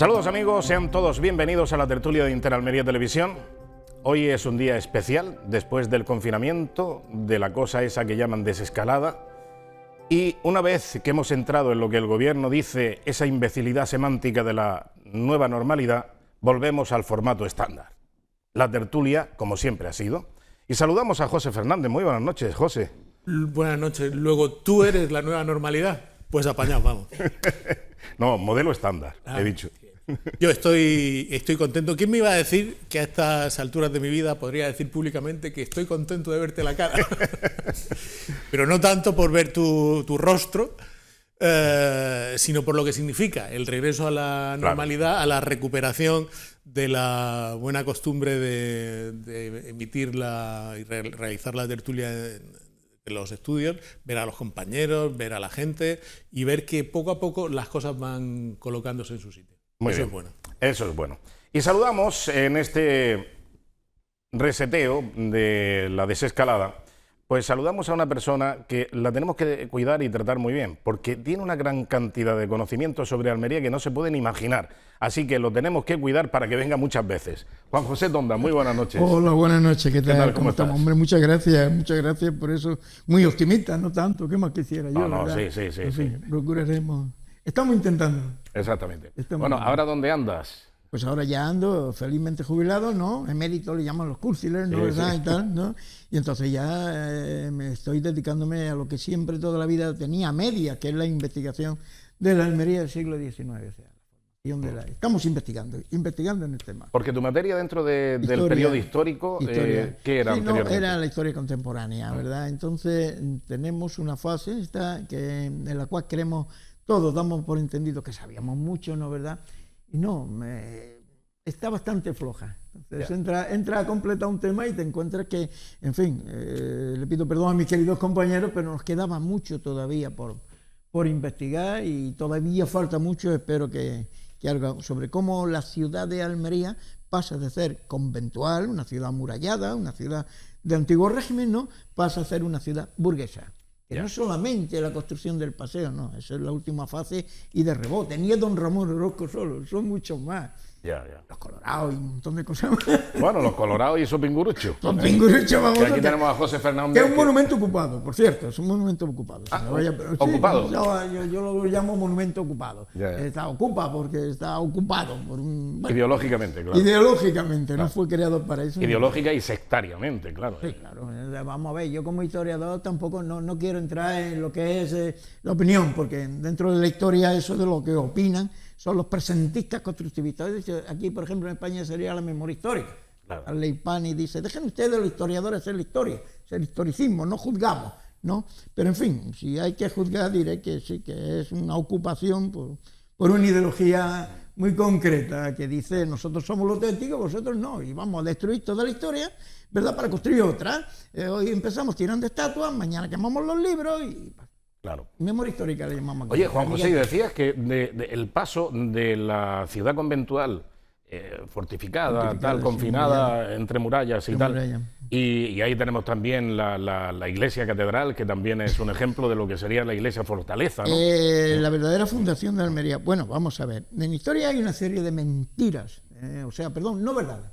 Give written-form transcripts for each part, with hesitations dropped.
Saludos amigos, sean todos bienvenidos a la tertulia de Interalmería Televisión. Hoy es un día especial, después del confinamiento, de la cosa esa que llaman desescalada. Y una vez que hemos entrado en lo que el gobierno dice, esa imbecilidad semántica de la nueva normalidad, volvemos al formato estándar. La tertulia, como siempre ha sido. Y saludamos a José Fernández. Muy buenas noches, José. Buenas noches. Luego, ¿tú eres la nueva normalidad? Pues apañado, vamos. No, modelo estándar, he dicho. Yo estoy contento. ¿Quién me iba a decir que a estas alturas de mi vida podría decir públicamente que estoy contento de verte la cara? Pero no tanto por ver tu rostro, sino por lo que significa el regreso a la normalidad, a la recuperación de la buena costumbre de emitirla y realizar la tertulia en los estudios, ver a los compañeros, ver a la gente y ver que poco a poco las cosas van colocándose en su sitio. Muy Eso bien. es bueno. Eso es bueno. Y saludamos en este reseteo de la desescalada, pues saludamos a una persona que la tenemos que cuidar y tratar muy bien, porque tiene una gran cantidad de conocimientos sobre Almería que no se pueden imaginar. Así que lo tenemos que cuidar para que venga muchas veces. Juan José Tonda, muy buenas noches. Hola, buenas noches. ¿Qué tal? ¿Cómo estás? Hombre, muchas gracias por eso. Muy optimista, no tanto. ¿Qué más quisiera yo? No, ¿verdad? sí. En fin, procuraremos. Estamos intentando. Exactamente. Estamos Bueno, bien. ¿ahora dónde andas? Pues ahora ya ando felizmente jubilado, ¿no? Emérito le llaman los cursilers, ¿no? Sí, ¿Verdad? sí. Y tal, ¿no? Y entonces ya me estoy dedicándome a lo que siempre toda la vida tenía a media, que es la investigación de la Almería del siglo XIX. O sea, la formación de estamos investigando en el tema. Porque tu materia dentro del Historia. periodo histórico, Historia. ¿qué era Sí, no, anteriormente? era la historia contemporánea, ¿verdad? Entonces tenemos una fase en la cual todos damos por entendido que sabíamos mucho, ¿no? ¿Verdad? Y no, está bastante floja. Entonces entra a completar un tema y te encuentras que, en fin, le pido perdón a mis queridos compañeros, pero nos quedaba mucho todavía por investigar y todavía falta mucho. Espero que algo sobre cómo la ciudad de Almería pasa de ser conventual, una ciudad amurallada, una ciudad de antiguo régimen, ¿no? Pasa a ser una ciudad burguesa. Que no solamente la construcción del paseo, no, eso es la última fase y de rebote. Ni es Don Ramón Orozco solo, son muchos más. Ya. Los colorados y un montón de cosas más. Bueno, los colorados y su pingurucho. Los pinguruchos, vamos Que aquí a ver. tenemos a José Fernández. Que es un monumento ocupado, por cierto, es un monumento ocupado. Ah, Pero ¿ocupado? Sí, yo lo llamo monumento ocupado. Ya. Está porque está ocupado por un... bueno, Ideológicamente, claro. ideológicamente, no fue creado para eso. Ideológica y sectariamente, claro. Sí, claro. Vamos a ver, yo como historiador tampoco no quiero entrar en lo que es la opinión, porque dentro de la historia eso de lo que opinan son los presentistas constructivistas. Es decir, aquí, por ejemplo, en España sería la memoria histórica. Claro. La ley Pani dice, dejen ustedes los historiadores hacer la historia, es el historicismo, no juzgamos, ¿no? Pero en fin, si hay que juzgar, diré que sí, que es una ocupación por una ideología muy concreta que dice, nosotros somos los auténticos, vosotros no, y vamos a destruir toda la historia, ¿verdad?, para construir otra. Hoy empezamos tirando estatuas, mañana quemamos los libros y... Claro. Memoria histórica le llamamos aquí. Oye, Juan José, y decías que el paso de la ciudad conventual fortificada, tal, sí, confinada entre murallas y Entre tal. murallas. Y ahí tenemos también la iglesia catedral, que también es un ejemplo de lo que sería la iglesia fortaleza, ¿no? La verdadera fundación de Almería. Bueno, vamos a ver. En historia hay una serie de mentiras, no verdades.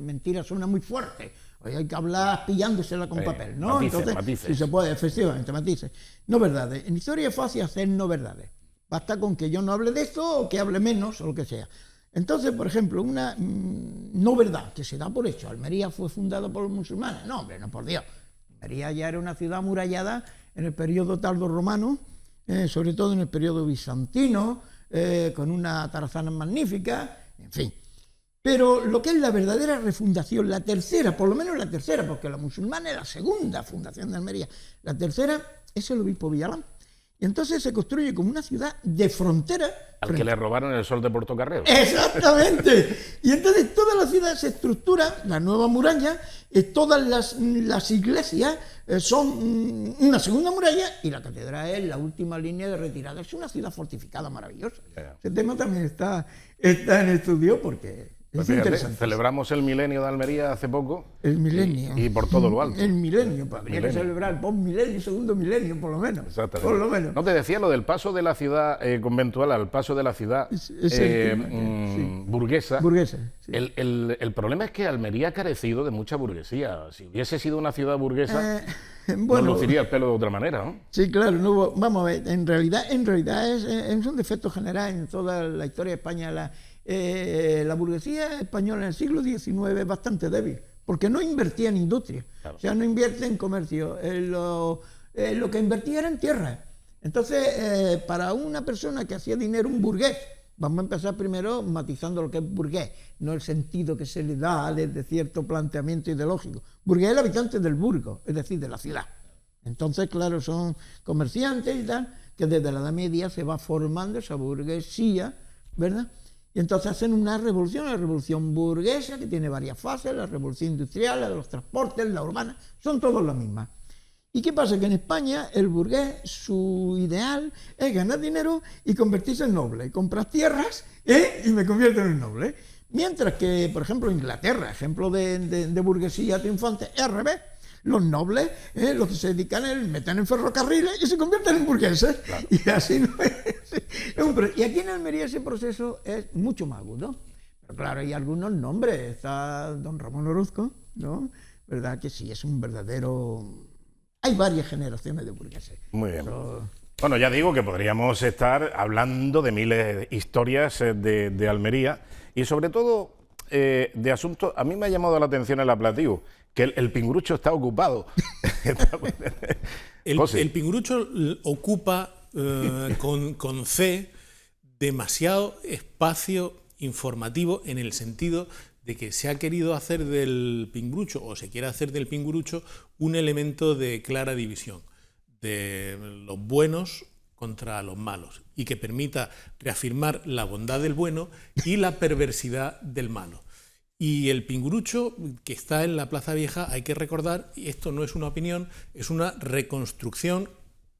Mentiras suena muy fuerte. Hoy hay que hablar pillándosela con papel, ¿no? Matices. Si se puede, efectivamente, matices. No verdades. En historia es fácil hacer no verdades. Basta con que yo no hable de esto o que hable menos o lo que sea. Entonces, por ejemplo, una no verdad que se da por hecho. Almería fue fundada por los musulmanes. No, hombre, no, por Dios. Almería ya era una ciudad amurallada en el periodo tardorromano, sobre todo en el periodo bizantino, con una tarazana magnífica, en fin. Pero lo que es la verdadera refundación, la tercera, por lo menos la tercera, porque la musulmana es la segunda fundación de Almería, la tercera es el obispo Villalán. Y entonces se construye como una ciudad de frontera. Al que le robaron el sol de Portocarrero. Exactamente. Y entonces toda la ciudad se estructura, la nueva muralla, todas las iglesias son una segunda muralla y la catedral es la última línea de retirada. Es una ciudad fortificada maravillosa. Ya. Ese tema también está en estudio porque Pues Es fíjate, interesante. celebramos el milenio de Almería hace poco. El milenio. Y por todo lo alto. El milenio, pues habría que Milenio. celebrar el post-milenio, segundo milenio, por lo menos. Exactamente. Por lo menos. No te decía lo del paso de la ciudad conventual al paso de la ciudad Es el tema, sí. burguesa. Burguesa. Sí. El problema es que Almería ha carecido de mucha burguesía. Si hubiese sido una ciudad burguesa, Bueno, nos luciría el pelo de otra manera, ¿no? sí, claro, no hubo- vamos a ver, en realidad es un defecto general en toda la historia de España. La burguesía española en el siglo XIX es bastante débil, porque no invertía en industria, Claro. o sea, no invierte en comercio, lo que invertía era en tierra. Entonces, para una persona que hacía dinero, un burgués, vamos a empezar primero matizando lo que es burgués, no el sentido que se le da desde cierto planteamiento ideológico. Burgués es el habitante del burgo, es decir, de la ciudad. Entonces, claro, son comerciantes y tal, que desde la Edad Media se va formando esa burguesía, ¿verdad? Y entonces hacen una revolución, la revolución burguesa, que tiene varias fases, la revolución industrial, la de los transportes, la urbana, son todas las mismas. ¿Y qué pasa? Que en España el burgués, su ideal es ganar dinero y convertirse en noble, comprar tierras y me convierto en un noble. Mientras que, por ejemplo, Inglaterra, ejemplo de burguesía triunfante, es al revés. Los nobles, los que se dedican meten en ferrocarriles y se convierten en burgueses. Claro. Y así no es. Y aquí en Almería ese proceso es mucho más agudo. Pero claro, hay algunos nombres. Está don Ramón Orozco, ¿no? ¿Verdad? Que sí, es un verdadero... Hay varias generaciones de burgueses. Muy bien. Bueno, ya digo que podríamos estar hablando de miles de historias de Almería y sobre todo de asuntos. A mí me ha llamado la atención el apelativo, que el Pingurucho está ocupado. El Pingurucho ocupa con C demasiado espacio informativo en el sentido de que se ha querido hacer del Pingurucho, o se quiere hacer del Pingurucho, un elemento de clara división de los buenos contra los malos y que permita reafirmar la bondad del bueno y la perversidad del malo. Y el Pingurucho, que está en la Plaza Vieja, hay que recordar, y esto no es una opinión, es una reconstrucción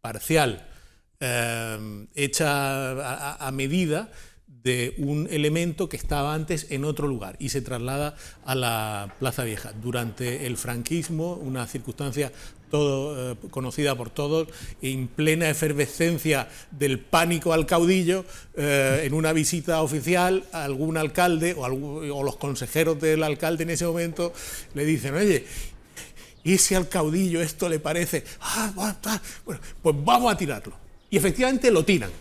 parcial, hecha a medida de un elemento que estaba antes en otro lugar y se traslada a la Plaza Vieja. Durante el franquismo, una circunstancia conocida por todos, en plena efervescencia del pánico al caudillo, en una visita oficial, algún alcalde o los consejeros del alcalde en ese momento le dicen: oye, ¿y si al caudillo esto le parece? Bueno, pues vamos a tirarlo. Y efectivamente lo tiran.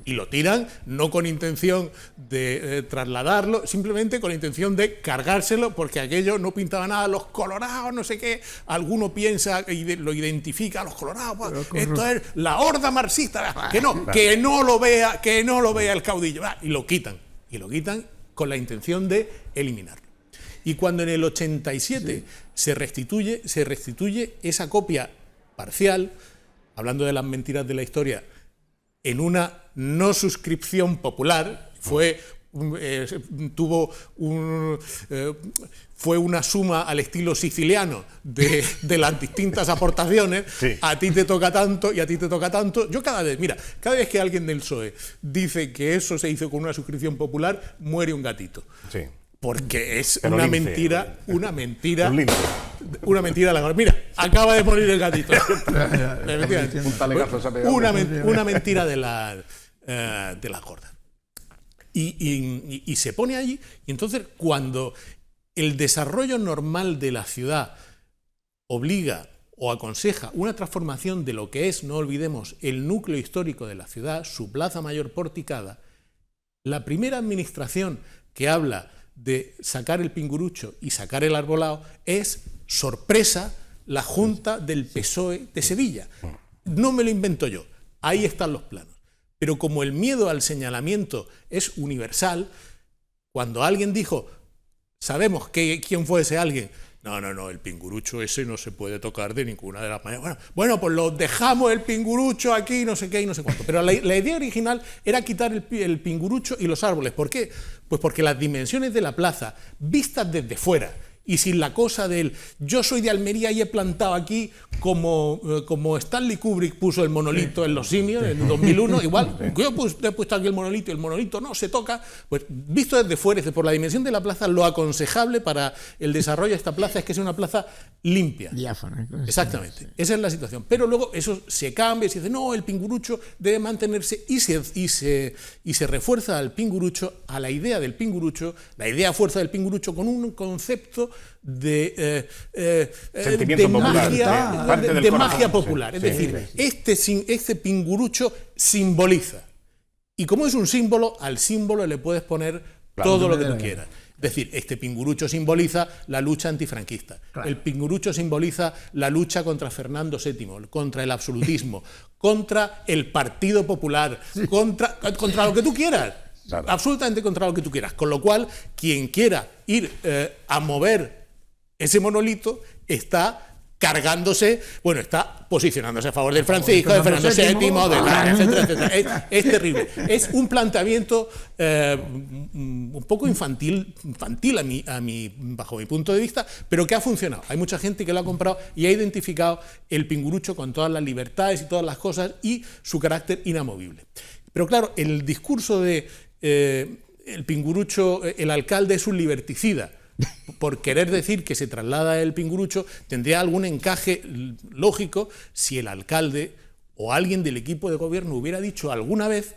Y lo tiran no con intención de trasladarlo, simplemente con intención de cargárselo, porque aquello no pintaba nada. Los colorados, no sé qué, alguno piensa y lo identifica, los colorados, esto es la horda marxista, que no lo vea el caudillo, y lo quitan con la intención de eliminarlo. Y cuando en el 87 se restituye esa copia parcial, hablando de las mentiras de la historia, en una no suscripción popular, fue una suma al estilo siciliano de las distintas aportaciones. Sí. A ti te toca tanto y a ti te toca tanto. Yo cada vez que alguien del PSOE dice que eso se hizo con una suscripción popular, muere un gatito. Sí. Porque es una mentira de la... Mira, acaba de morir el gatito. Una mentira de la gorda. Y se pone allí, y entonces cuando el desarrollo normal de la ciudad obliga o aconseja una transformación de lo que es, no olvidemos, el núcleo histórico de la ciudad, su plaza mayor porticada, la primera administración que habla de sacar el Pingurucho y sacar el Arbolado es, sorpresa, la Junta del PSOE de Sevilla. No me lo invento yo, ahí están los planos. Pero como el miedo al señalamiento es universal, cuando alguien dijo, sabemos quién fue ese alguien, no, el Pingurucho ese no se puede tocar de ninguna de las maneras. Bueno, pues lo dejamos el Pingurucho aquí, no sé qué y no sé cuánto. Pero la idea original era quitar el Pingurucho y los árboles. ¿Por qué? Pues porque las dimensiones de la plaza, vistas desde fuera y sin la cosa del yo soy de Almería y he plantado aquí como Stanley Kubrick puso el monolito en Los Simios en 2001, igual yo pues, he puesto aquí el monolito y el monolito no se toca, pues visto desde fuera, por la dimensión de la plaza, lo aconsejable para el desarrollo de esta plaza es que sea una plaza limpia. Diáfana. Exactamente, sí. Esa es la situación. Pero luego eso se cambia y se dice, no, el pingurucho debe mantenerse y se refuerza al pingurucho, a la idea del pingurucho, la idea fuerza del pingurucho con un concepto de magia popular. Es decir, este pingurucho simboliza. Y como es un símbolo, al símbolo le puedes poner todo lo que tú quieras. Es decir, este pingurucho simboliza la lucha antifranquista. Claro. El pingurucho simboliza la lucha contra Fernando VII, contra el absolutismo, contra el Partido Popular, contra lo que tú quieras. Claro. Absolutamente contra lo que tú quieras. Con lo cual, quien quiera ir a mover ese monolito está cargándose, bueno, está posicionándose a favor del Francisco, de Fernando VII, etcétera. Es terrible. Es un planteamiento un poco infantil bajo mi punto de vista, pero que ha funcionado. Hay mucha gente que lo ha comprado y ha identificado el pingurucho con todas las libertades y todas las cosas y su carácter inamovible. Pero claro, el discurso de el pingurucho, el alcalde es un liberticida, por querer decir que se traslada el pingurucho, tendría algún encaje lógico si el alcalde o alguien del equipo de gobierno hubiera dicho alguna vez,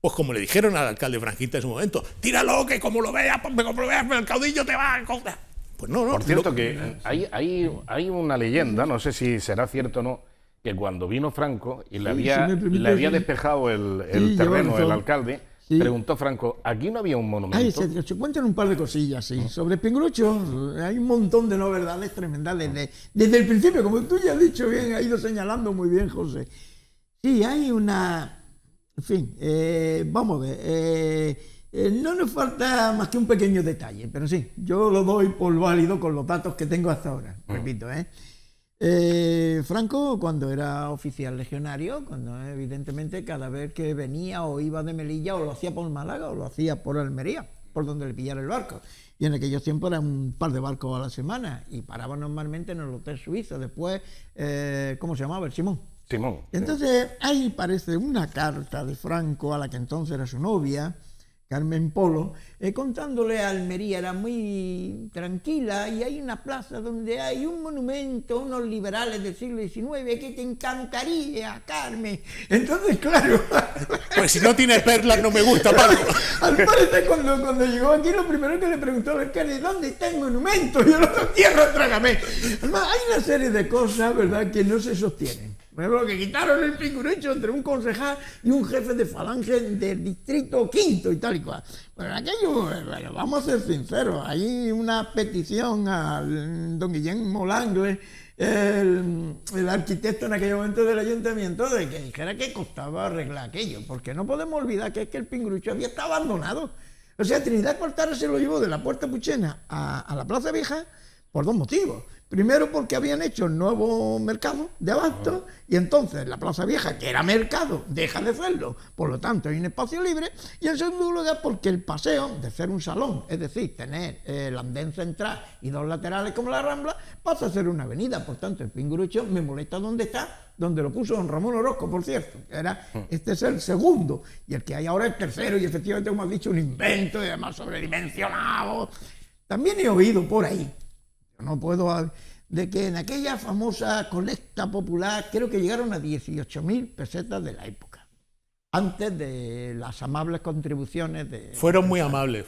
pues como le dijeron al alcalde franquista en su momento, tíralo, que como lo veas, el caudillo te va a... Pues no. Por cierto que hay una leyenda, no sé si será cierto o no, que cuando vino Franco y le había despejado el terreno el alcalde, sí. Preguntó Franco, ¿aquí no había un monumento? Se cuentan un par de cosillas, sí. Sobre el pingurucho hay un montón de no verdades tremendas desde el principio, como tú ya has dicho bien, ha ido señalando muy bien, José. Sí, hay una... En fin, vamos a ver. No nos falta más que un pequeño detalle, pero sí, yo lo doy por válido con los datos que tengo hasta ahora, repito, Franco, cuando era oficial legionario, cuando evidentemente cada vez que venía o iba de Melilla, o lo hacía por Málaga o lo hacía por Almería, por donde le pillara el barco. Y en aquellos tiempos eran un par de barcos a la semana y paraba normalmente en el Hotel Suizo. Después, ¿cómo se llamaba? El Simón. Entonces, ahí parece una carta de Franco a la que entonces era su novia, Carmen Polo, contándole a Almería, era muy tranquila, y hay una plaza donde hay un monumento a unos liberales del siglo XIX que te encantaría, Carmen. Entonces, claro... Pues si no tiene perlas no me gusta, Pablo. Al parecer, cuando llegó aquí, lo primero que le preguntó al alcalde, ¿dónde está el monumento? Yo lo tierra, trágame. Además, hay una serie de cosas, ¿verdad?, que no se sostienen. Por ejemplo, que quitaron el pingurucho entre un concejal y un jefe de falange del distrito quinto y tal y cual. Pero aquello, bueno, vamos a ser sinceros, hay una petición al don Guillermo Langle, el arquitecto en aquel momento del ayuntamiento, de que dijera que costaba arreglar aquello, porque no podemos olvidar que es que el pingurucho había estado abandonado. O sea, Trinidad Cortara se lo llevó de la Puerta Puchena a la Plaza Vieja por dos motivos. Primero, porque habían hecho el nuevo mercado de abasto y entonces la Plaza Vieja, que era mercado, deja de serlo, por lo tanto hay un espacio libre. Y en segundo lugar, porque el paseo, de ser un salón, es decir, tener el andén central y dos laterales como la Rambla, pasa a ser una avenida. Por tanto, el pingurucho me molesta donde está, donde lo puso don Ramón Orozco, por cierto. Este es el segundo, y el que hay ahora es el tercero, y efectivamente, como has dicho, un invento y además sobredimensionado. También he oído por ahí, no puedo, de que en aquella famosa colecta popular creo que llegaron a 18.000 pesetas de la época, antes de las amables contribuciones de... Fueron muy amables.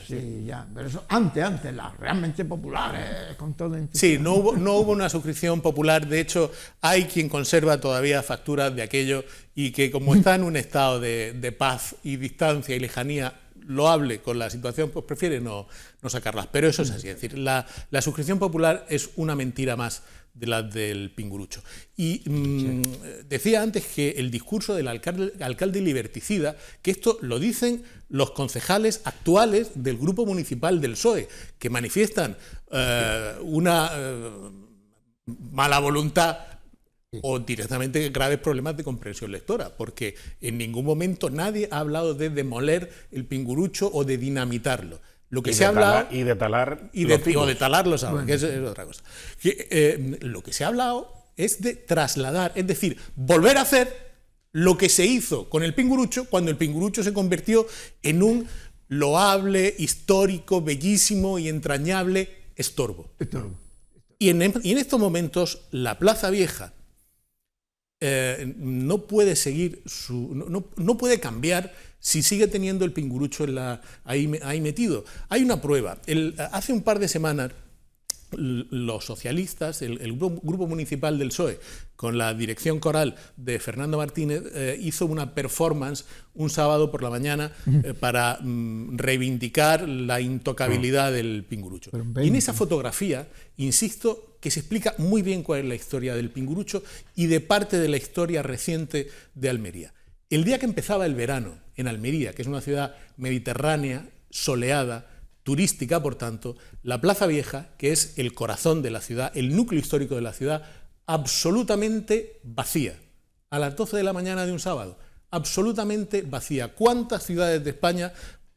Sí, ya, pero eso antes, las realmente populares, con todo... Sí, no hubo una suscripción popular, de hecho hay quien conserva todavía facturas de aquello y que como está en un estado de paz y distancia y lejanía loable con la situación, pues prefiere no sacarlas. Pero eso es así, es decir, la suscripción popular es una mentira más de la del pingurucho. Y decía antes que el discurso del alcalde liberticida, que esto lo dicen los concejales actuales del grupo municipal del PSOE, que manifiestan una mala voluntad o directamente graves problemas de comprensión lectora, porque en ningún momento nadie ha hablado de demoler el pingurucho o de dinamitarlo. Lo que se ha hablado... Y de talar o de talar los árboles, que es otra cosa. Lo que se ha hablado es de trasladar, es decir, volver a hacer lo que se hizo con el Pingurucho cuando el Pingurucho se convirtió en un loable, histórico, bellísimo y entrañable estorbo. Y en estos momentos la Plaza Vieja no puede seguir no puede cambiar si sigue teniendo el Pingurucho ahí metido. Hay una prueba. Hace un par de semanas los socialistas, el grupo municipal del PSOE, con la dirección coral de Fernando Martínez, hizo una performance un sábado por la mañana para reivindicar la intocabilidad del Pingurucho. Y en esa fotografía, insisto, que se explica muy bien cuál es la historia del Pingurucho y de parte de la historia reciente de Almería. El día que empezaba el verano en Almería, que es una ciudad mediterránea, soleada, turística, por tanto, la Plaza Vieja, que es el corazón de la ciudad, el núcleo histórico de la ciudad, absolutamente vacía. A las 12 de la mañana de un sábado, absolutamente vacía. ¿Cuántas ciudades de España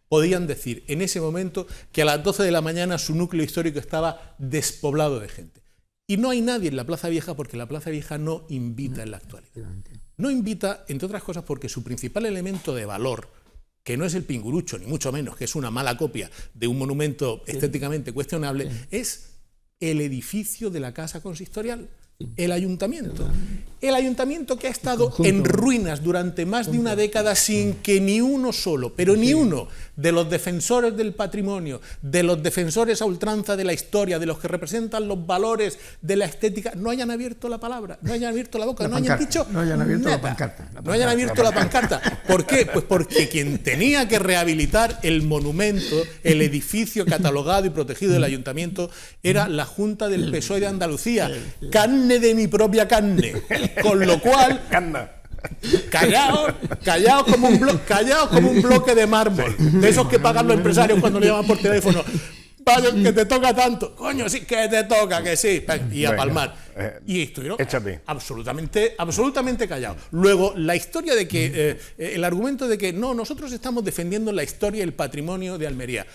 podían decir en ese momento que a las 12 de la mañana su núcleo histórico estaba despoblado de gente? Y no hay nadie en la Plaza Vieja porque la Plaza Vieja no invita en la actualidad. No invita, entre otras cosas, porque su principal elemento de valor, que no es el Pingurucho, ni mucho menos, que es una mala copia de un monumento estéticamente cuestionable, es el edificio de la Casa Consistorial, el ayuntamiento. El ayuntamiento que ha estado en ruinas durante más de una década sin que ni uno solo, pero ni uno de los defensores del patrimonio, de los defensores a ultranza de la historia, de los que representan los valores de la estética, no hayan abierto la palabra, no hayan abierto la boca, no hayan dicho no hayan abierto nada. la pancarta. No hayan abierto la pancarta. ¿Por qué? Pues porque quien tenía que rehabilitar el monumento, el edificio catalogado y protegido del ayuntamiento, era la Junta del PSOE de Andalucía. Carne de mi propia carne. Con lo cual, callaos como un bloque de mármol, de esos que pagan los empresarios cuando le llaman por teléfono. Vaya, que te toca tanto. Coño, sí, que te toca, que sí. Y a palmar. Y estuvieron absolutamente callados. Luego, la historia de que, el argumento de que no, nosotros estamos defendiendo la historia y el patrimonio de Almería.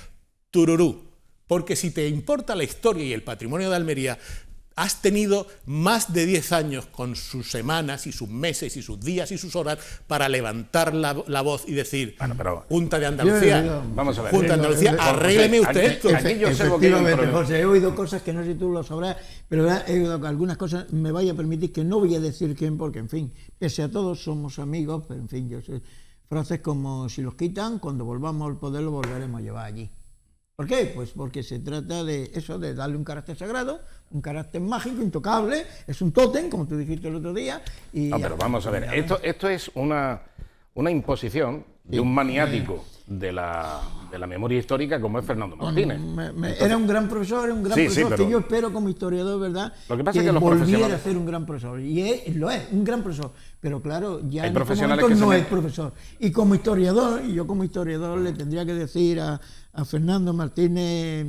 Tururú. Porque si te importa la historia y el patrimonio de Almería, has tenido más de 10 años con sus semanas y sus meses y sus días y sus horas para levantar la voz y decir, Junta de Andalucía, vamos a ver, Junta de Andalucía, arrégleme usted esto. Efectivamente, José, he oído cosas que no sé si tú lo sabrás, pero he oído algunas cosas, me vaya a permitir que no voy a decir quién, porque, en fin, pese a todos somos amigos, pero, en fin, yo sé, frases como, si los quitan, cuando volvamos al poder lo volveremos a llevar allí. ¿Por qué? Pues porque se trata de eso, de darle un carácter sagrado, un carácter mágico, intocable, es un tótem, como tú dijiste el otro día. Y pero vamos a ver, esto es una imposición de un maniático de la memoria histórica como es Fernando Martínez. Era un gran profesor, pero que yo espero como historiador, ¿verdad? Lo que pasa es que los volviera a ser un gran profesor, y lo es, un gran profesor, pero claro, ya en este momento no es profesor. Y como historiador, yo como historiador le tendría que decir a Fernando Martínez,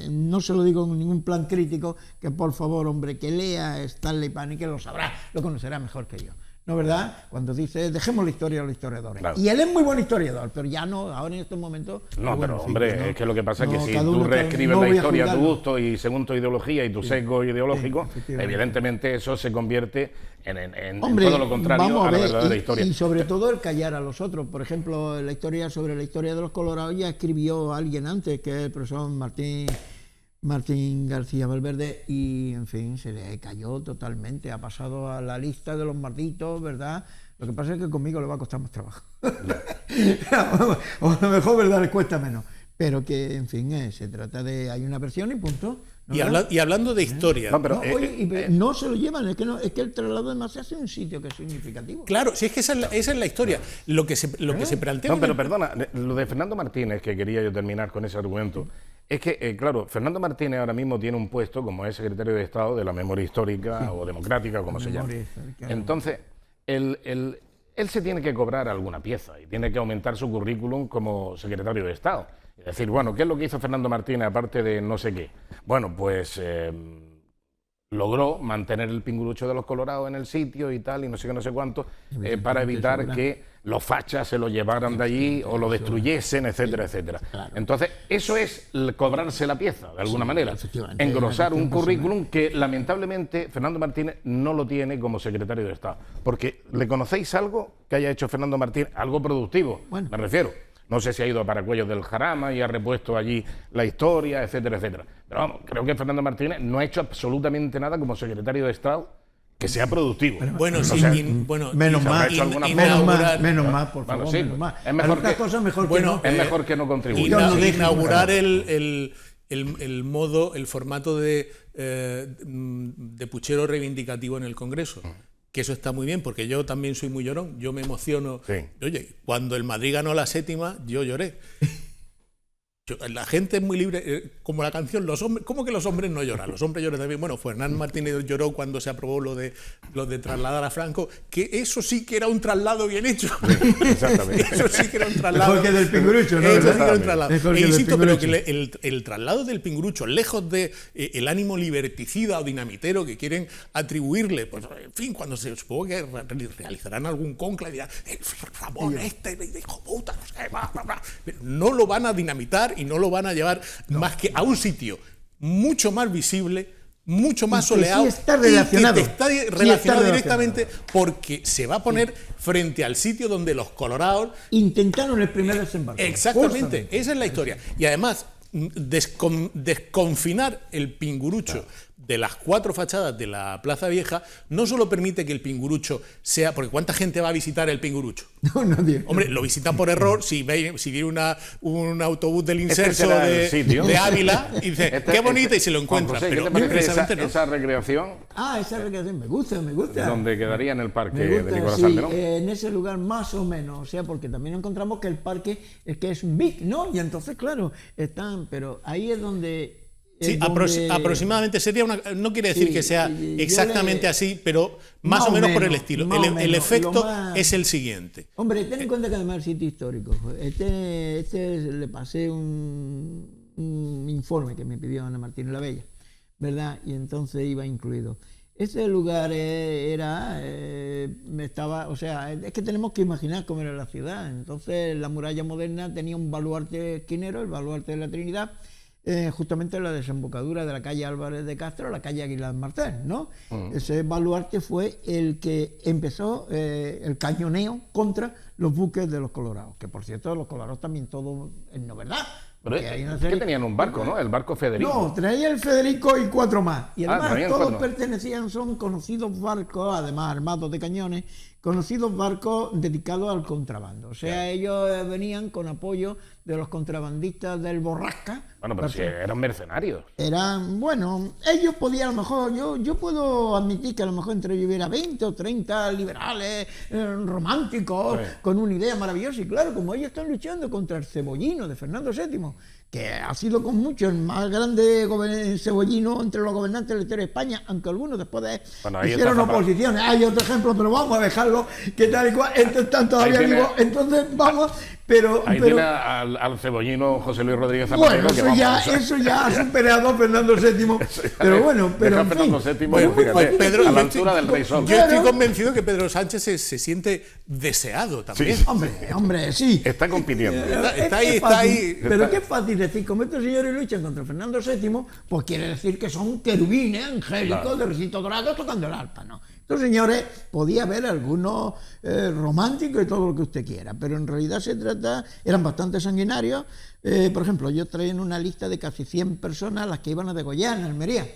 no se lo digo en ningún plan crítico, que por favor, hombre, que lea Stanley Pani, que lo sabrá, lo conocerá mejor que yo. ¿No, verdad? Cuando dice, dejemos la historia a los historiadores. Claro. Y él es muy buen historiador, pero ya no, ahora en estos momentos... No, bueno, pero hombre, no, es que lo que pasa es que si tú reescribes la historia a tu gusto y según tu ideología y tu sesgo ideológico, evidentemente eso se convierte en todo lo contrario a la verdadera historia. Y sobre todo el callar a los otros. Por ejemplo, sobre la historia de los colorados ya escribió alguien antes, que es el profesor Martín García Valverde, y en fin, se le cayó totalmente, ha pasado a la lista de los malditos, ¿verdad? Lo que pasa es que conmigo le va a costar más trabajo. O a lo mejor, ¿verdad?, le cuesta menos. Pero que, en fin, se trata de... hay una versión y punto. ¿No? Y hablando de historia... No se lo llevan, es que el traslado además se hace en un sitio que es significativo. Claro, si es que esa es la historia. Lo que se plantea... No, pero perdona, lo de Fernando Martínez, que quería yo terminar con ese argumento, es que, claro, Fernando Martínez ahora mismo tiene un puesto como es secretario de Estado de la memoria histórica o democrática, como se llama. Entonces, él se tiene que cobrar alguna pieza y tiene que aumentar su currículum como secretario de Estado. Es decir, bueno, ¿qué es lo que hizo Fernando Martínez aparte de no sé qué? Bueno, pues logró mantener el pingurucho de los colorados en el sitio y tal, y no sé qué, no sé cuánto, para evitar que los fachas se lo llevaran de allí o lo destruyesen, etcétera, etcétera. Claro. Entonces, eso es cobrarse la pieza, de alguna manera. Efectivamente. Engrosar un currículum que, lamentablemente, Fernando Martínez no lo tiene como secretario de Estado. Porque, ¿le conocéis algo que haya hecho Fernando Martínez? Algo productivo, Bueno. me refiero. No sé si ha ido a Paracuellos del Jarama y ha repuesto allí la historia, etcétera, etcétera. Pero vamos, creo que Fernando Martínez no ha hecho absolutamente nada como secretario de Estado que sea productivo. Bueno, O sí, sea, Menos mal, hecho alguna menos mal, por Bueno, favor, sí, menos mal. es mejor Algunas que- cosas mejor bueno, que no. es mejor que no contribuya. Yo lo dejo, inaugurar claro. el modo, el formato de puchero reivindicativo en el Congreso. Que eso está muy bien, porque yo también soy muy llorón, yo me emociono. Sí. Oye, cuando el Madrid ganó la 7ª, yo lloré. La gente es muy libre, como la canción, los hombres, ¿cómo que los hombres no lloran? Los hombres lloran también. Bueno, Fernando Martínez lloró cuando se aprobó lo de trasladar a Franco, que eso sí que era un traslado bien hecho. Exactamente. Eso sí que era un traslado. Mejor que del Pingurucho, ¿no? Eso sí que era un traslado. Mejor que E del insisto, pero que Pingurucho. el traslado del Pingurucho, lejos de el ánimo liberticida o dinamitero que quieren atribuirle, pues en fin, cuando se supongo que realizarán algún conclave, dirán, el Ramón este, hijo puta, no sé, bla, bla, bla. Pero no lo van a dinamitar y no lo van a llevar más que a un sitio mucho más visible, mucho más Y que soleado, sí está relacionado. y que está Sí está relacionado relacionado. directamente porque se va a poner frente al sitio donde los colorados. Intentaron el primer desembarco. Exactamente, esa es la historia. Y además, desconfinar el Pingurucho de las 4 fachadas de la Plaza Vieja no solo permite que el Pingurucho sea... Porque ¿cuánta gente va a visitar el Pingurucho? No, nadie. Hombre, lo visitan por error si viene un autobús del Este inserso será el sitio. de Ávila y dice, qué bonita, y se lo Juan encuentra. José, ¿qué Pero te parece precisamente no. esa recreación Esa recreación me gusta. donde quedaría en el parque Me de gusta, Nicolás sí, Salmerón? en ese lugar más o menos, o sea, porque también encontramos que el parque es que es un big, ¿no? Y entonces, claro, están, pero ahí es donde... Sí, es donde- aproximadamente sería una... No quiere decir Sí, que sea yo exactamente le- así, pero más Más o o menos por el menos, estilo. más o El menos, efecto lo más- es el siguiente. Hombre, ten en cuenta que además el sitio histórico, le pasé un informe que me pidió Ana Martínez la Bella, ¿verdad? Y entonces iba incluido. Ese lugar estaba, o sea, es que tenemos que imaginar cómo era la ciudad. Entonces la muralla moderna tenía un baluarte esquinero, el baluarte de la Trinidad, justamente en la desembocadura de la calle Álvarez de Castro, la calle Aguilar Martel, ¿no? Ese baluarte fue el que empezó el cañoneo contra los buques de los colorados, que por cierto los colorados también todos, no, ¿verdad? Pero Porque hay una es serie- que tenían un barco, ¿no? El barco Federico. No, traía el Federico y 4 más. Y además traían todos 4 más. pertenecían, son conocidos barcos, además armados de cañones, conocidos barcos dedicados al contrabando. O sea, ellos venían con apoyo de los contrabandistas del Borrasca. Bueno, pero si eran mercenarios. Eran, bueno, ellos podían, a lo mejor, yo puedo admitir que a lo mejor entre ellos hubiera 20 o 30 liberales, románticos, Sí. con una idea maravillosa. Y claro, como ellos están luchando contra el cebollino de Fernando VII, que ha sido con mucho el más grande cebollino entre los gobernantes de la historia de España, aunque algunos después de Bueno, ahí hicieron está Zapata. oposiciones. Hay otro ejemplo, pero vamos a dejarlo, que tal y cual, están todavía Ahí tiene- vivos, entonces vamos, pero... Ahí pero tiene al cebollino José Luis Rodríguez Zapatero. bueno, que vamos, eso ya ha superado a Fernando VII, pero bueno, pero Deja en fin. Fernando VII, Bueno, fíjate, Pues, Pedro, a la yo altura del Rey Sol. Yo estoy Claro. convencido que Pedro Sánchez se siente deseado también. Sí. Hombre, sí. Está compitiendo. Está ahí, Es está fácil, ahí. Pero qué fácil decir, como estos señores luchan contra Fernando VII, pues quiere decir que son querubines angélicos Claro. de recito dorado tocando el arpa, ¿no? Estos señores, podía haber algunos románticos y todo lo que usted quiera, pero en realidad eran bastante sanguinarios. Por ejemplo, yo traía en una lista de casi 100 personas a las que iban a degollar en Almería,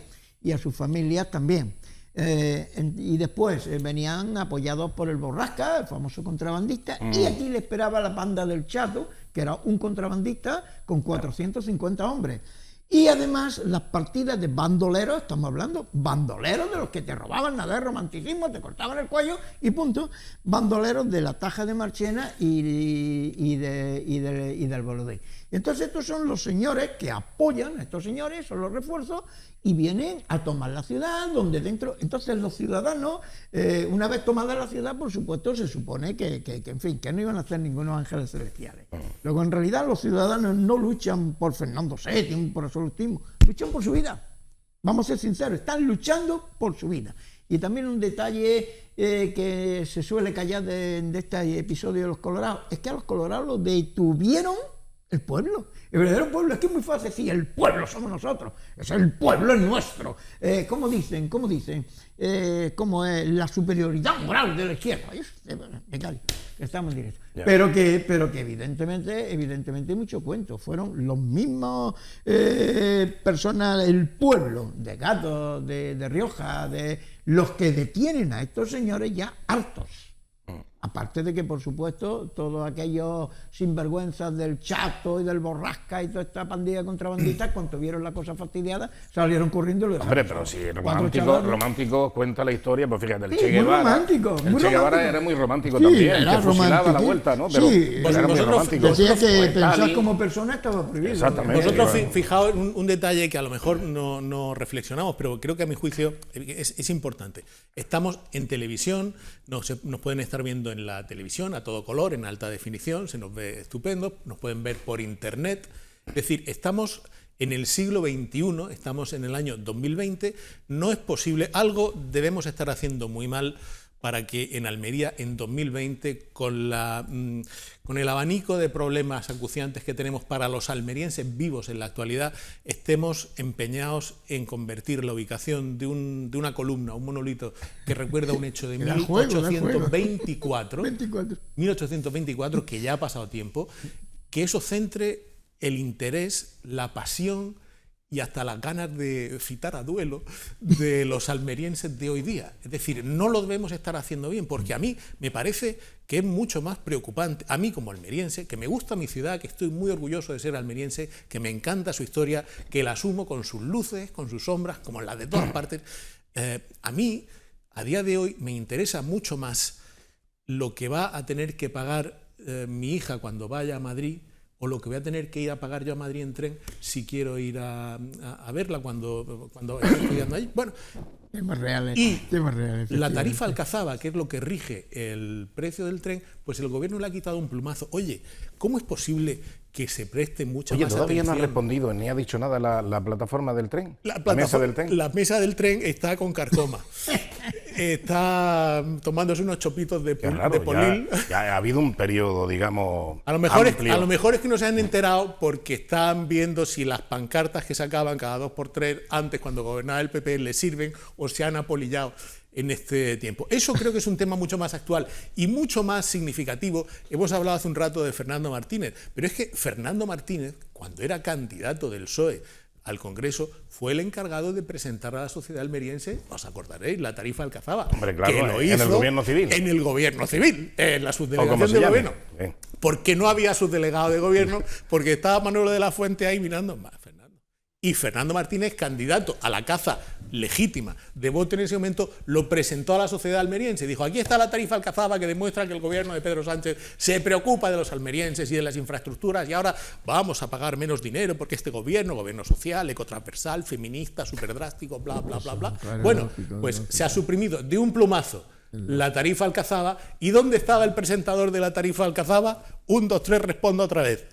y a sus familias también. Y después venían apoyados por el Borrasca, el famoso contrabandista, y aquí le esperaba la banda del Chato, que era un contrabandista con 450 hombres. Y además las partidas de bandoleros, estamos hablando, bandoleros de los que te robaban nada de romanticismo, te cortaban el cuello y punto, bandoleros de la Taja de Marchena y del Bolodí. Entonces estos son los señores que apoyan a estos señores, son los refuerzos, y vienen a tomar la ciudad, donde dentro... Entonces los ciudadanos, una vez tomada la ciudad, por supuesto, se supone que en fin, que no iban a ser ningunos ángeles celestiales. Luego, en realidad, los ciudadanos no luchan por Fernando VII, por absolutismo, luchan por su vida. Vamos a ser sinceros, están luchando por su vida. Y también un detalle que se suele callar de este episodio de los colorados, es que a los colorados los detuvieron el pueblo. El verdadero pueblo, es que es muy fácil decir, el pueblo somos nosotros, es el pueblo es nuestro. ¿Cómo dicen? ¿Cómo es la superioridad moral de la izquierda? Me callo, estamos en directo. Yeah. Pero que evidentemente mucho cuento. Fueron los mismos personas, el pueblo de Gato, de Rioja, de los que detienen a estos señores ya hartos. Aparte de que, por supuesto, todos aquellos sinvergüenzas del Chato y del Borrasca y toda esta pandilla de contrabandistas, cuando vieron la cosa fastidiada, salieron corriendo. Hombre, pero si romántico cuenta la historia, pues fíjate, el Che Guevara. Muy romántico. El Che Guevara era muy romántico también, que fusilaba a la vuelta, ¿no? Pero era muy romántico. Decía que pensar como persona estaba prohibido. Exactamente. Vosotros fijaos un detalle que a lo mejor no reflexionamos, pero creo que a mi juicio es importante. Estamos en televisión, nos pueden estar viendo en la televisión a todo color, en alta definición, se nos ve estupendo, nos pueden ver por internet, es decir, estamos en el siglo XXI, estamos en el año 2020, no es posible, algo debemos estar haciendo muy mal para que en Almería en 2020, con el abanico de problemas acuciantes que tenemos para los almerienses vivos en la actualidad, estemos empeñados en convertir la ubicación de una columna, un monolito que recuerda un hecho de 1824, que ya ha pasado tiempo, que eso centre el interés, la pasión y hasta las ganas de citar a duelo de los almerienses de hoy día. Es decir, no lo debemos estar haciendo bien, porque a mí me parece que es mucho más preocupante, a mí como almeriense, que me gusta mi ciudad, que estoy muy orgulloso de ser almeriense, que me encanta su historia, que la asumo con sus luces, con sus sombras, como las de todas partes. A mí, a día de hoy, me interesa mucho más lo que va a tener que pagar mi hija cuando vaya a Madrid, o lo que voy a tener que ir a pagar yo a Madrid en tren si quiero ir a verla cuando esté estudiando allí. Bueno, temas reales, la tarifa Alcazaba, que es lo que rige el precio del tren, pues el gobierno le ha quitado un plumazo. Oye, ¿cómo es posible que se preste mucha más atención? Todavía no ha respondido ni ha dicho nada la plataforma del tren, la mesa del tren. La mesa del tren está con carcoma. Está tomándose unos chopitos de polil. Ya ha habido un periodo, digamos, a lo mejor es que no se han enterado porque están viendo si las pancartas que sacaban cada 2x3 antes, cuando gobernaba el PP, les sirven o se han apolillado en este tiempo. Eso creo que es un tema mucho más actual y mucho más significativo. Hemos hablado hace un rato de Fernando Martínez, pero es que Fernando Martínez, cuando era candidato del PSOE al Congreso, fue el encargado de presentar a la sociedad almeriense, os acordaréis, la tarifa Alcazaba. Hombre, claro, que lo hizo en el gobierno civil. En el gobierno civil, en la subdelegación del gobierno. Porque no había subdelegado de gobierno, porque estaba Manuel de la Fuente ahí mirando. Y Fernando Martínez, candidato a la caza legítima de voto en ese momento, lo presentó a la sociedad almeriense. Dijo, aquí está la tarifa Alcazaba que demuestra que el gobierno de Pedro Sánchez se preocupa de los almerienses y de las infraestructuras, y ahora vamos a pagar menos dinero porque este gobierno social, ecotransversal, feminista, superdrástico, bla, bla, bla, bla. Bueno, pues se ha suprimido de un plumazo la tarifa Alcazaba. ¿Y dónde estaba el presentador de la tarifa Alcazaba? 1, 2, 3, respondo otra vez.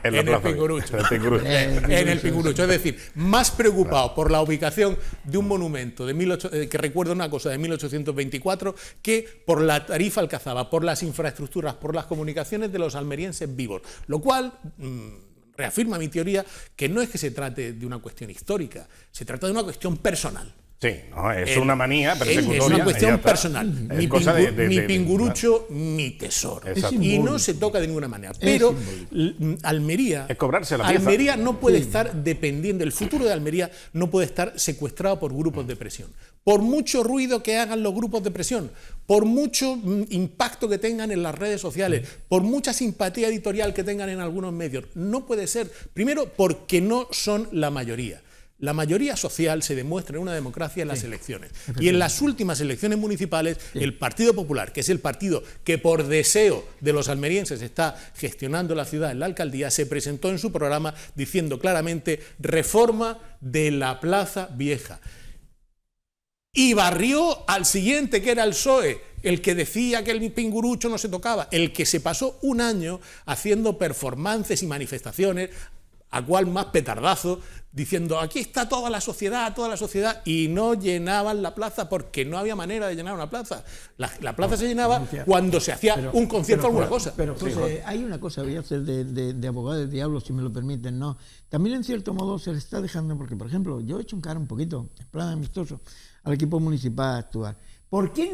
En el Pingurucho. En el Pingurucho. Es decir, más preocupado por la ubicación de un monumento que recuerda una cosa de 1824 que por la tarifa Alcazaba, por las infraestructuras, por las comunicaciones de los almerienses vivos. Lo cual reafirma mi teoría que no es que se trate de una cuestión histórica, se trata de una cuestión personal. Sí, no, es una manía persecutoria. Es una cuestión personal. Mi Pingurucho, mi tesoro. Y no se toca de ninguna manera. Pero Almería, es cobrarse la pieza. Almería no puede estar dependiendo, el futuro de Almería no puede estar secuestrado por grupos de presión. Por mucho ruido que hagan los grupos de presión, por mucho impacto que tengan en las redes sociales, por mucha simpatía editorial que tengan en algunos medios, no puede ser. Primero, porque no son la mayoría. La mayoría social se demuestra en una democracia en las elecciones. Y en las últimas elecciones municipales, el Partido Popular, que es el partido que por deseo de los almerienses está gestionando la ciudad en la alcaldía, se presentó en su programa diciendo claramente reforma de la Plaza Vieja. Y barrió al siguiente, que era el PSOE, el que decía que el Pingurucho no se tocaba, el que se pasó un año haciendo performances y manifestaciones a cuál más petardazo, diciendo aquí está toda la sociedad, y no llenaban la plaza porque no había manera de llenar una plaza. La plaza se llenaba cuando se hacía un concierto o alguna cosa. Pero José, hay una cosa, voy a hacer de abogado del diablo, si me lo permiten, ¿no? También en cierto modo se le está dejando, porque por ejemplo, yo he hecho un cara un poquito, en plan amistoso, al equipo municipal a actuar. ¿Por qué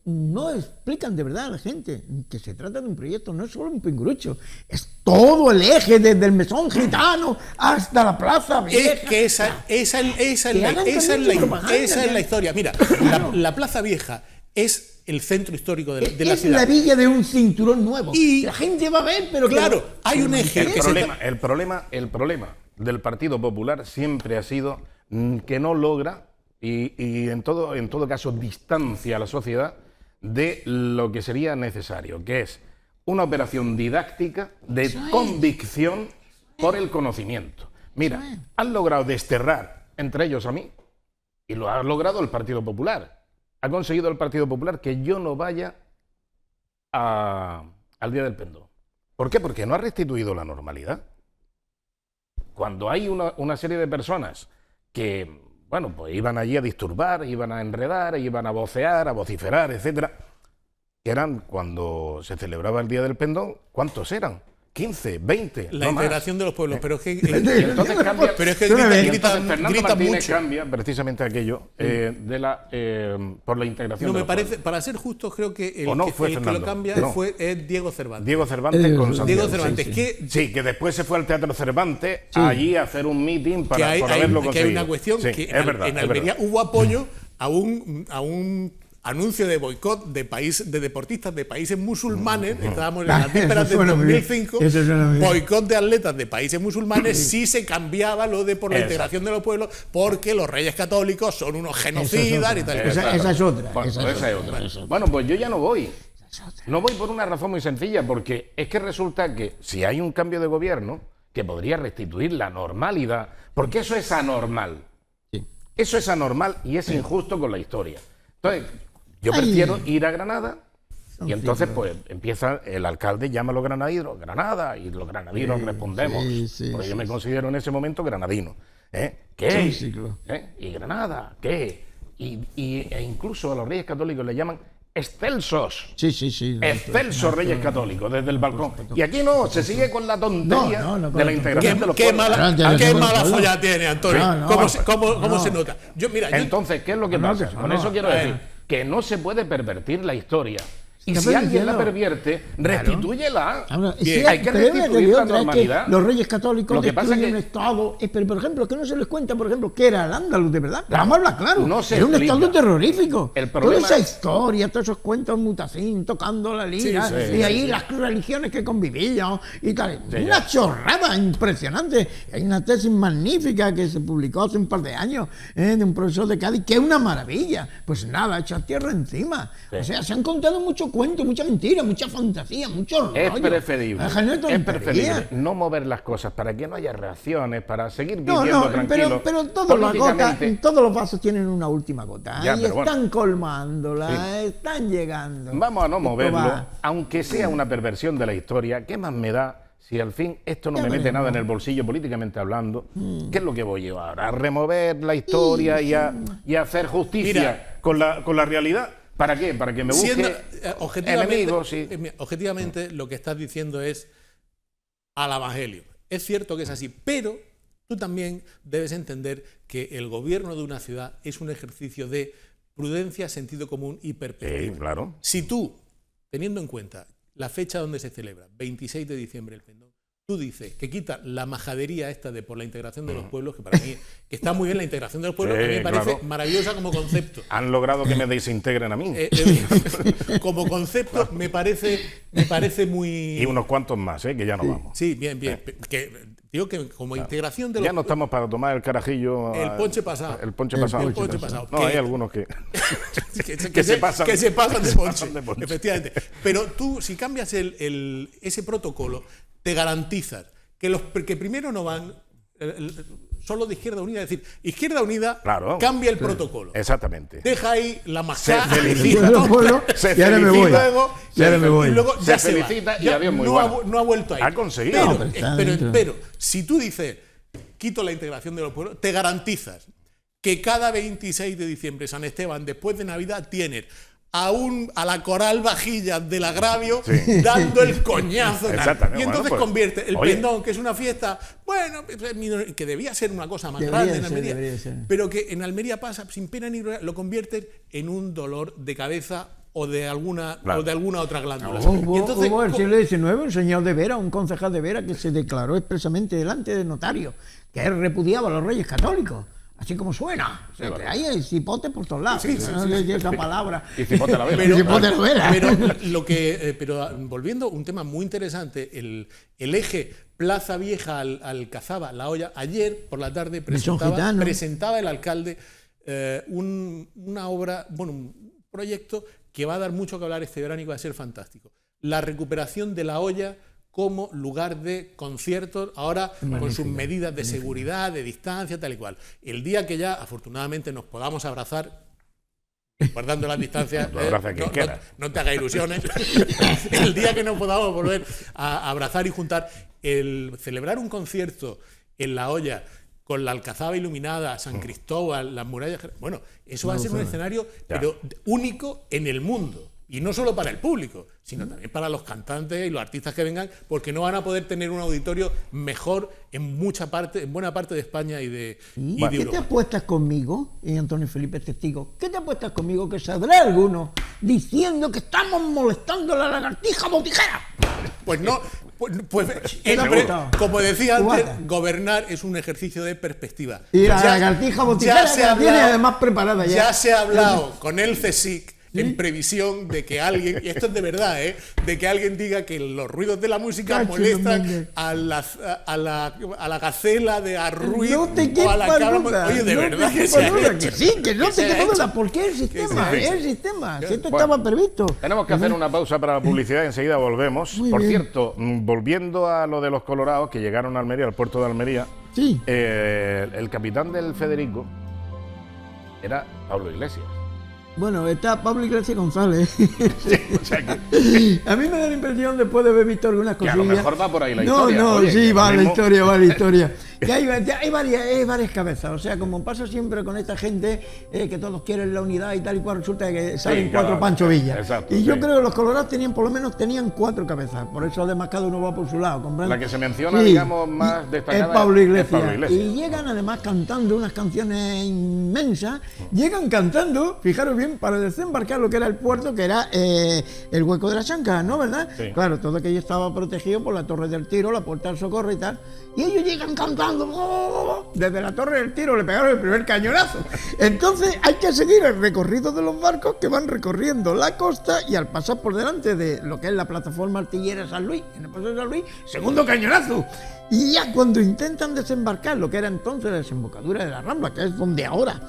no explican de verdad a la gente que se trata de un proyecto, no es solo un pingurucho, es todo el eje desde el mesón gitano hasta la plaza vieja? Es que esa es la historia. Mira, la plaza vieja es el centro histórico de la ciudad. Es la villa de un cinturón nuevo. Y la gente va a ver, pero claro, hay un eje. El problema del Partido Popular siempre ha sido que no logra y en todo caso distancia a la sociedad de lo que sería necesario, que es una operación didáctica de convicción por el conocimiento. Mira, han logrado desterrar entre ellos a mí y lo ha logrado el Partido Popular. Ha conseguido el Partido Popular que yo no vaya al Día del Pendón. ¿Por qué? Porque no ha restituido la normalidad. Cuando hay una serie de personas que bueno, pues iban allí a disturbar, iban a enredar, iban a vocear, a vociferar, etcétera. Que eran cuando se celebraba el Día del Pendón, ¿cuántos eran? 15, 20. La integración de los pueblos, pero es que entonces cambia. Pero es que Fernando Martínez mucho. Cambia precisamente aquello por la integración. No, de me parece, pueblos. para ser justo, creo que el que lo cambia es Diego Cervantes. Diego Cervantes con Santiago. Diego Cervantes, que después se fue al Teatro Cervantes allí a hacer un meeting para haberlo conseguido. Que hay una cuestión que en Almería hubo apoyo a un anuncio de boicot de deportistas de países musulmanes. Estábamos en las vísperas del 2005. Boicot de atletas de países musulmanes si se cambiaba lo de por la integración de los pueblos, porque los reyes católicos son unos genocidas y tal. Esa es otra. Bueno, pues yo ya no voy. No voy por una razón muy sencilla, porque es que resulta que si hay un cambio de gobierno que podría restituir la normalidad, porque eso es anormal. Eso es anormal y es injusto con la historia. Entonces, yo prefiero ir a Granada y entonces pues empieza el alcalde, llama a los granadinos, Granada, y los granadinos respondemos, porque yo me considero en ese momento granadino. ¿Qué? ¿Y Granada? ¿Qué? E incluso a los reyes católicos le llaman excelsos. Excelsos reyes católicos desde el balcón. Y aquí no, se sigue con la tontería de la integración de los pueblos. ¿Qué mala folla tiene, Antonio? ¿Cómo se nota? Entonces, ¿qué es lo que pasa? Con eso quiero decir que no se puede pervertir la historia. Y si alguien la pervierte, restitúyela. Hay que restituir la normalidad. Los reyes católicos destruyen un Estado. Pero, por ejemplo, que no se les cuenta, por ejemplo, que era el Andaluz, de verdad. Vamos a hablar claro. Era un Estado terrorífico. Toda esa historia, todos esos cuentos mutacín, tocando la lira, y ahí las religiones que convivían y tal. Una chorrada impresionante. Hay una tesis magnífica que se publicó hace un par de años de un profesor de Cádiz, que es una maravilla. Pues nada, echar tierra encima. O sea, se han contado muchos cuento, mucha mentira, mucha fantasía, mucho rollo. Es preferible no mover las cosas para que no haya reacciones, para seguir viviendo tranquilo. Pero todos los vasos tienen una última gota y están colmándola, están llegando. Vamos a no moverlo, aunque sea una perversión de la historia. ¿Qué más me da si al fin esto no me mete nada en el bolsillo políticamente hablando? ¿Qué es lo que voy yo ahora? ¿A remover la historia y a hacer justicia con la realidad? ¿Para qué? Para que me busque enemigos. Objetivamente, lo que estás diciendo es al evangelio. Es cierto que es así, pero tú también debes entender que el gobierno de una ciudad es un ejercicio de prudencia, sentido común y perspectiva. Claro. Si tú, teniendo en cuenta la fecha donde se celebra, 26 de diciembre el Pendón, tú dices que quita la majadería esta de por la integración de los pueblos, que para mí que está muy bien la integración de los pueblos, que a mí me parece maravillosa como concepto. Han logrado que me desintegren a mí. Como concepto me parece muy... Y unos cuantos más, que ya no vamos. Sí, bien. Digo que como integración de los... Ya no estamos para tomar el carajillo... El ponche pasado. El ponche pasado. No, hay algunos que se pasan. Que se pasan de ponche. Efectivamente. Pero tú, si cambias ese protocolo, te garantizas que los que primero no van solo de Izquierda Unida. Es decir, Izquierda Unida Claro. cambia el protocolo. Exactamente. Deja ahí la Se mascada. felicita. Y ahora me voy. Y ahora me voy. luego Se ya se felicita va. y Ya adiós, muy no, buena. no ha vuelto ahí. Ha conseguido. No, Pero, pero está dentro. pero si tú dices, quito la integración de los pueblos, te garantizas que cada 26 de diciembre, San Esteban, después de Navidad, tienes a la coral vajillas del agravio dando el coñazo. Tal. Exactamente. Y entonces Bueno, pues, convierte el oye. pendón, que es una fiesta, bueno, que debía ser una cosa más Debería grande en ser, Almería, debería ser. pero que en Almería pasa sin pena ni gloria, lo conviertes en un dolor de cabeza o de alguna, Claro. o de alguna otra glándula. Hubo, Y entonces, hubo el siglo XIX un señor de Vera, un concejal de Vera, que se declaró expresamente delante del notario que él repudiaba a los reyes católicos. Así como suena. O sea, que hay cipote por todos lados. No sé si esa palabra. Y cipote a la vela. Pero, cipote a la vela. pero volviendo, un tema muy interesante, el eje Plaza Vieja Alcazaba, La Hoya, ayer por la tarde presentaba el alcalde una obra, bueno, un proyecto que va a dar mucho que hablar este verano y va a ser fantástico. La recuperación de La Hoya como lugar de conciertos, ahora con sus medidas de seguridad, de distancia, tal y cual. El día que ya, afortunadamente, nos podamos abrazar, guardando las distancias, no te hagas ilusiones, el día que nos podamos volver a abrazar y juntar, el celebrar un concierto en La Hoya, con la Alcazaba iluminada, San Cristóbal, las murallas, bueno, eso va a ser un escenario pero único en el mundo. Y no solo para el público, sino también para los cantantes y los artistas que vengan, porque no van a poder tener un auditorio mejor en buena parte de España y de ¿Qué Europa. te apuestas conmigo? Y Antonio Felipe es testigo. ¿Qué te apuestas conmigo que saldrá alguno diciendo que estamos molestando a la lagartija botijera? Pues no, ¿Qué te ha gustado? como decía antes, Guarda. gobernar es un ejercicio de perspectiva. Y la lagartija botijera se la ha tiene hablado- además preparada ya. Ya se ha hablado con el CSIC en previsión de que alguien, y esto es de verdad, de que alguien diga que los ruidos de la música Cacho, molestan hombre. a la gacela de Arruiz No te o a la quepa cabra. duda. Oye, de no verdad te que quepa se ha duda, hecho. que sí, que no Que te se ha quepa duda, hecho. porque es el sistema, se ha es hecho. el sistema. Si esto Bueno, estaba previsto. Tenemos que hacer una pausa para la publicidad y enseguida volvemos. Muy Por bien. cierto, volviendo a lo de los colorados que llegaron a Almería, al puerto de Almería, Sí. el capitán del Federico era Pablo Iglesias. Bueno, está Pablo Iglesias González. O sea que, A mí me da la impresión, después de haber visto algunas que a cosillas... lo mejor va por ahí la no, historia. No, Oye, sí, que va lo la mismo- historia, va la historia. Que hay varias cabezas, o sea, como pasa siempre con esta gente, que todos quieren la unidad y tal y cual, resulta que salen cada- cuatro Pancho Villa. exacto, Y yo sí. creo que los colorados por lo menos tenían cuatro cabezas, por eso además cada uno va por su lado. ¿comprende? La que se menciona, digamos, más Y destacada es Pablo es Iglesias. Pablo Iglesias. Y llegan además cantando unas canciones inmensas, llegan cantando, fijaros bien, para desembarcar lo que era el puerto, que era el Hueco de la Chanca, ¿no? ¿Verdad? Sí. Claro, todo aquello estaba protegido por la Torre del Tiro, la Puerta del Socorro y tal. Y ellos llegan cantando, desde la Torre del Tiro le pegaron el primer cañonazo. Entonces hay que seguir el recorrido de los barcos que van recorriendo la costa y al pasar por delante de lo que es la plataforma artillera San Luis, en el paso de San Luis, segundo cañonazo. Y ya cuando intentan desembarcar lo que era entonces la desembocadura de la Rambla, que es donde ahora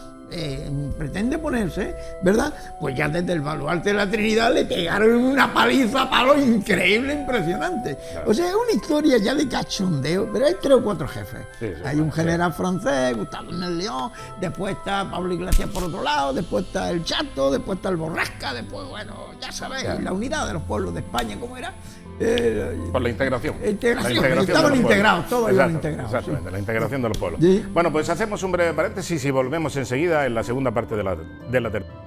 pretende ponerse, ¿verdad? Pues ya desde el baluarte de la Trinidad le pegaron una paliza a palo increíble, impresionante. Claro. O sea, es una historia ya de cachondeo, pero hay 3 o 4 jefes. Sí, sí, Hay un sí. general francés, Gustavo Nel León, después está Pablo Iglesias por otro lado, después está el Chato, después está el Borrasca, después, bueno, ya sabéis, Claro. la unidad de los pueblos de España, ¿cómo era? Por la integración. Integración, La estaban de los pueblos. integrados, todos iban Exacto, integrados, Exactamente, sí. la integración de los pueblos. Sí. Bueno, pues hacemos un breve paréntesis y volvemos enseguida en la segunda parte de la tertulia.